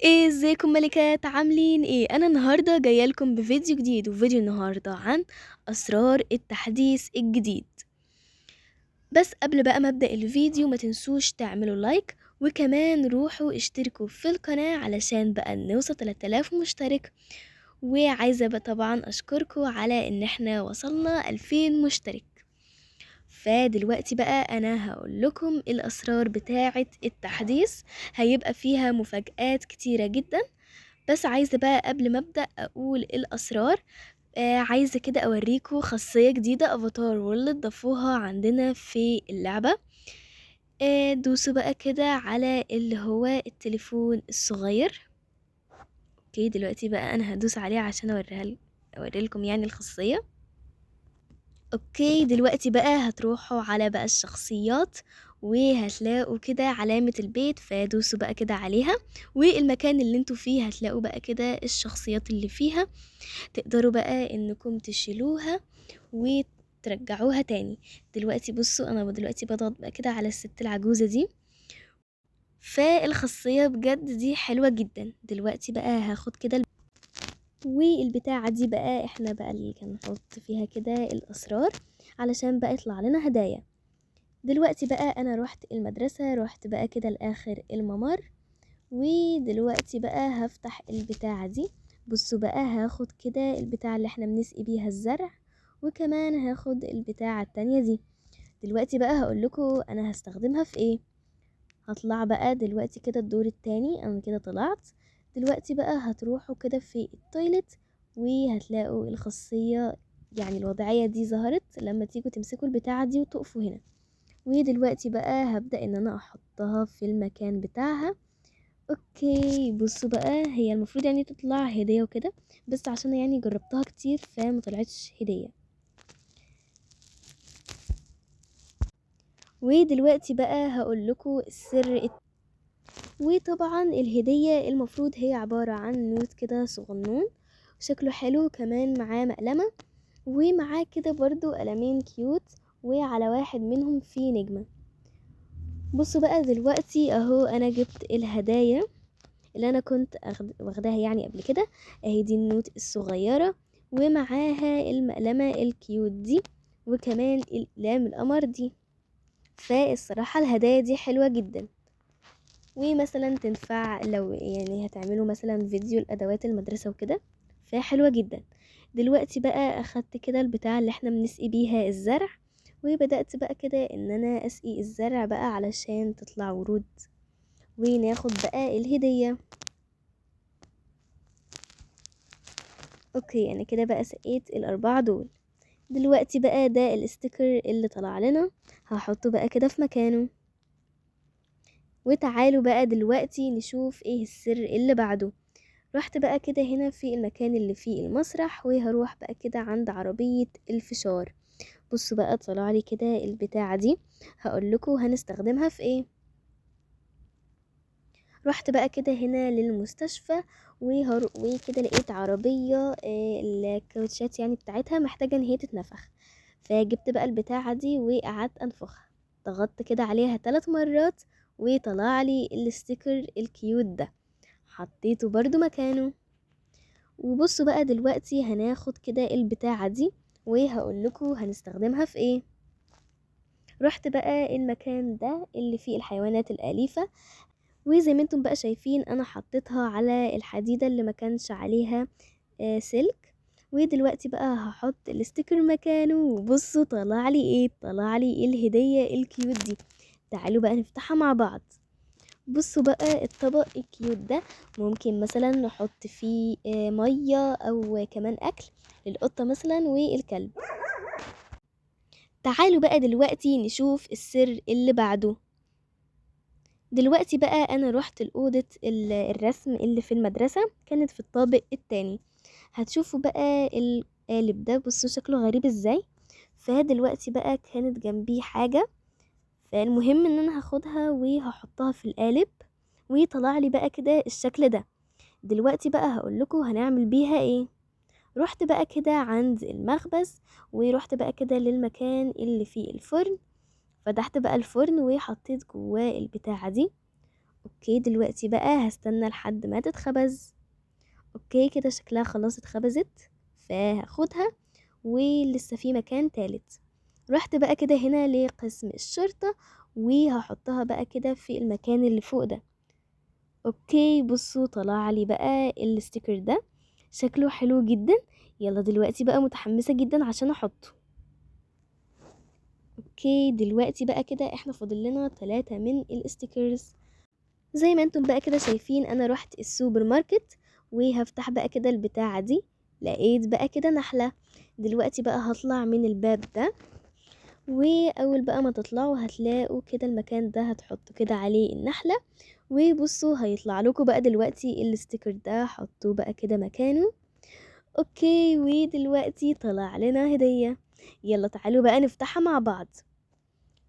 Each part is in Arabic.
ايه ازيكم ملكات عاملين ايه؟ انا النهارده جايه لكم بفيديو جديد، وفيديو النهارده عن اسرار التحديث الجديد. بس قبل بقى ما ابدا الفيديو ما تنسوش تعملوا لايك، وكمان روحوا اشتركوا في القناه علشان بقى نوصل 3000 مشترك. وعايزه بقى طبعا اشكركم على ان احنا وصلنا 2000 مشترك. فدلوقتي بقى انا هقول لكم الاسرار بتاعه التحديث، هيبقى فيها مفاجآت كتيره جدا. بس عايزة بقى قبل ما أبدأ أقول الأسرار، عايزة كده أوريكم خاصية جديدة افاتار وورلد ضافوها عندنا في اللعبة. دوسوا بقى كده على اللي هو التليفون الصغير. اوكي دلوقتي بقى أنا هدوس عليه عشان أوريلكم يعني الخاصية. اوكي دلوقتي بقى هتروحوا على بقى الشخصيات، وهتلاقوا كده علامة البيت، فدوسوا بقى كده عليها. والمكان اللي انتوا فيه هتلاقوا بقى كده الشخصيات اللي فيها، تقدروا بقى انكم تشيلوها وترجعوها تاني. دلوقتي بصوا انا دلوقتي بضغط بقى كده على الست العجوزة دي، فالخاصية بجد دي حلوة جدا. دلوقتي بقى هاخد كده والبتاعة دي بقى احنا بقى اللي هنحط فيها كده الاسرار علشان بقى يطلع لنا هدايا. دلوقتي بقى انا روحت المدرسة، روحت بقى كده لاخر الممر، ودلوقتي بقى هفتح البتاعة دي. بصوا بقى هاخد كده البتاعة اللي احنا بنسقي بيها الزرع، وكمان هاخد البتاعة التانية دي. دلوقتي بقى هقولكوا انا هستخدمها في ايه. هطلع بقى دلوقتي كده الدور التاني، انا كده طلعت. دلوقتي بقى هتروحوا كده في التويلت، وهتلاقوا الخاصية يعني الوضعية دي ظهرت لما تيجوا تمسكوا البتاعة دي وتقفوا هنا. ودلوقتي بقى هبدأ ان انا احطها في المكان بتاعها. اوكي بصوا بقى هي المفروض يعني تطلع هدية وكده، بس عشان يعني جربتها كتير فما طلعتش هدية. ودلوقتي بقى هقول لكم السر وطبعا الهدية المفروض هي عبارة عن نوت كده صغنون، شكله حلو، كمان معاه مقلمة، ومعاه كده برضو قلمين كيوت، وعلى واحد منهم فيه نجمة. بصوا بقى دلوقتي اهو انا جبت الهدايا اللي انا كنت واخداها يعني قبل كده. اهي دي النوت الصغيرة، ومعاها المقلمة الكيوت دي، وكمان اقلام القمر دي. فالصراحة الهدايا دي حلوة جدا، ومثلا تنفع لو يعني هتعملوا مثلا فيديو لأدوات المدرسة وكده، فحلوة جدا. دلوقتي بقى اخدت كده البتاع اللي احنا بنسقي بيها الزرع، وبدأت بقى كده ان انا اسقي الزرع بقى علشان تطلع ورود، وناخد بقى الهدية. اوكي انا كده بقى سقيت الاربعة دول. دلوقتي بقى ده الاستيكر اللي طلع لنا، هحطه بقى كده في مكانه. وتعالوا بقى دلوقتي نشوف ايه السر اللي بعده. رحت بقى كده هنا في المكان اللي فيه المسرح، وهروح بقى كده عند عربية الفشار. بصوا بقى طلع لي كده البتاعة دي، هقول لكم هنستخدمها في ايه. رحت بقى كده هنا للمستشفى، وكده لقيت عربية الكاوتشات يعني بتاعتها محتاجة ان هي تتنفخ. فجبت بقى البتاعة دي وقعدت انفخها، ضغطت كده عليها 3 مرات، وطلع لي الستيكر الكيوت ده، حطيته برضو مكانه. وبصوا بقى دلوقتي هناخد كده البتاعة دي، وهقول لكم هنستخدمها في ايه. رحت بقى المكان ده اللي فيه الحيوانات الأليفة، وزي ما انتم بقى شايفين انا حطيتها على الحديدة اللي ما كانش عليها سلك. ودلوقتي بقى هحط الستيكر مكانه، وبصوا طلع لي ايه، طلع لي الهدية الكيوت دي. تعالوا بقى نفتحها مع بعض. بصوا بقى الطبق الكيوت ده ممكن مثلا نحط فيه مية او كمان اكل للقطة مثلا والكلب. تعالوا بقى دلوقتي نشوف السر اللي بعده. دلوقتي بقى انا رحت لأوضة الرسم اللي في المدرسة، كانت في الطابق التاني. هتشوفوا بقى القالب ده، بصوا شكله غريب ازاي. فدلوقتي بقى كانت جنبيه حاجة، فالمهم ان انا هاخدها وهحطها في القالب، وطلع لي بقى كده الشكل ده. دلوقتي بقى هقول لكم هنعمل بيها ايه. رحت بقى كده عند المخبز، ورحت بقى كده للمكان اللي فيه الفرن، فتحت بقى الفرن وحطيت جواه البتاعة دي. اوكي دلوقتي بقى هستنى لحد ما تتخبز. اوكي كده شكلها خلاص اتخبزت، فهاخدها. ولسه في مكان تالت، رحت بقى كده هنا لقسم الشرطة وهحطها بقى كده في المكان اللي فوق ده. اوكي بصوا طلع لي بقى الستيكر ده، شكله حلو جدا. يلا دلوقتي بقى متحمسة جدا عشان احطه. اوكي دلوقتي بقى كده احنا فاضل لنا 3 من الاستيكرز. زي ما انتم بقى كده شايفين انا رحت السوبر ماركت وهفتح بقى كده البتاعة دي، لقيت بقى كده نحلة. دلوقتي بقى هطلع من الباب ده، واول بقى ما تطلعوا هتلاقوا كده المكان ده هتحطوا كده عليه النحلة. وبصوا هيطلع لكم بقى دلوقتي الستيكر ده، حطوه بقى كده مكانه. اوكي ودلوقتي طلع لنا هدية، يلا تعالوا بقى نفتحها مع بعض.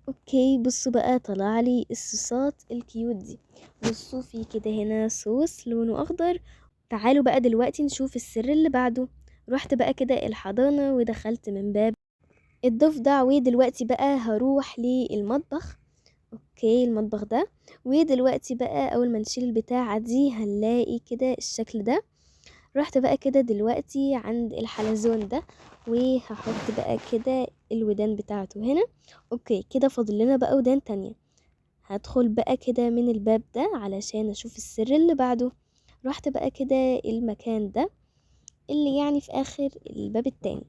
اوكي بصوا بقى طلع لي الصوصات الكيوت دي. بصوا في كده هنا صوص لونه اخضر. تعالوا بقى دلوقتي نشوف السر اللي بعده. رحت بقى كده الحضانة ودخلت من باب الضفدع، ودلوقتي بقى هروح للمطبخ. اوكي المطبخ ده، ودلوقتي بقى اول ما نشيل البتاعة دي هنلاقي كده الشكل ده. رحت بقى كده دلوقتي عند الحلزون ده وهحط بقى كده الودان بتاعته هنا. اوكي كده فاضل لنا بقى ودان تانية. هدخل بقى كده من الباب ده علشان اشوف السر اللي بعده. رحت بقى كده المكان ده اللي يعني في اخر الباب التاني.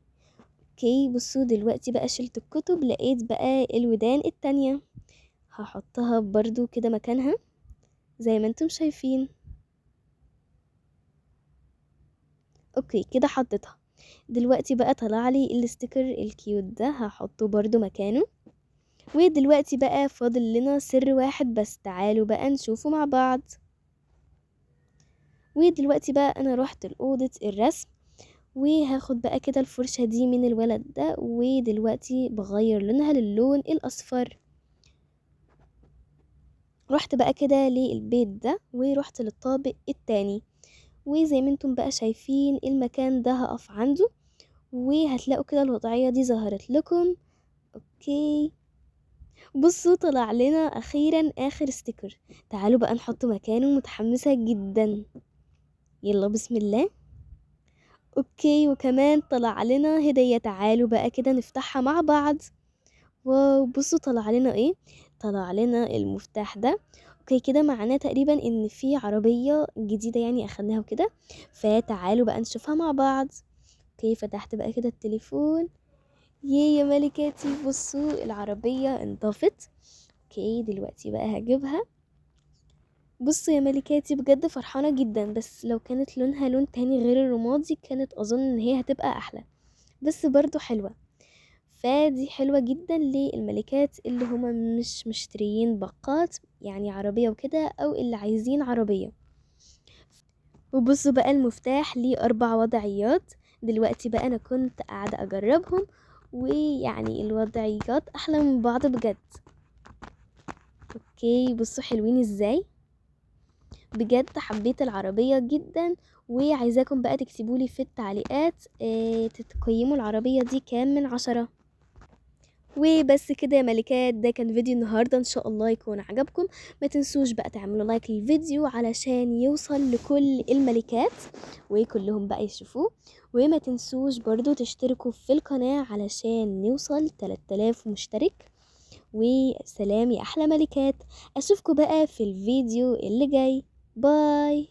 اوكي بصوا دلوقتي بقى شلت الكتب، لقيت بقى الودان التانية، هحطها برضو كده مكانها زي ما انتم شايفين. اوكي كده حطيتها. دلوقتي بقى طلع لي الستيكر الكيوت ده، هحطه برضو مكانه. ودلوقتي بقى فاضل لنا سر واحد بس، تعالوا بقى نشوفه مع بعض. ودلوقتي بقى انا رحت لأوضة الرسم وهاخد بقى كده الفرشة دي من الولد ده، ودلوقتي بغير لونها للون الأصفر. رحت بقى كده للبيت ده ورحت للطابق التاني، وزي ما انتم بقى شايفين المكان ده هقف عنده، وهتلاقوا كده الوضعية دي ظهرت لكم. اوكي بصوا طلع لنا اخيرا اخر ستيكر، تعالوا بقى نحطه مكانه، متحمسة جدا. يلا بسم الله. اوكي وكمان طلع لنا هدية، تعالوا بقى كده نفتحها مع بعض. واو بصوا طلع لنا ايه، طلع لنا المفتاح ده. اوكي كده معناه تقريبا ان في عربية جديدة يعني اخدناها وكده، فتعالوا بقى نشوفها مع بعض. اوكي فتحت بقى كده التليفون. يا ملكاتي بصوا العربية انطفت. اوكي دلوقتي بقى هجيبها. بصوا يا ملكاتي بجد فرحانة جدا، بس لو كانت لونها لون تاني غير الرمادي كانت اظن ان هي هتبقى احلى، بس برضو حلوة. فدي حلوة جدا للملكات اللي هما مش مشتريين باقات يعني عربية وكده، او اللي عايزين عربية. وبصوا بقى المفتاح ليه 4 وضعيات. دلوقتي بقى انا كنت قاعدة اجربهم، ويعني الوضعيات احلى من بعض بجد. اوكي بصوا حلوين ازاي، بجد حبيت العربية جدا. وعايزاكم بقى تكتبولي في التعليقات تقيموا العربية دي كام من 10. وبس كده يا ملكات، ده كان فيديو النهاردة، ان شاء الله يكون عجبكم. ما تنسوش بقى تعملوا لايك للفيديو علشان يوصل لكل الملكات وكلهم بقى يشوفوه. وما تنسوش برضو تشتركوا في القناة علشان نوصل 3000 مشترك. وسلام يا احلى ملكات، اشوفكم بقى في الفيديو اللي جاي. باي.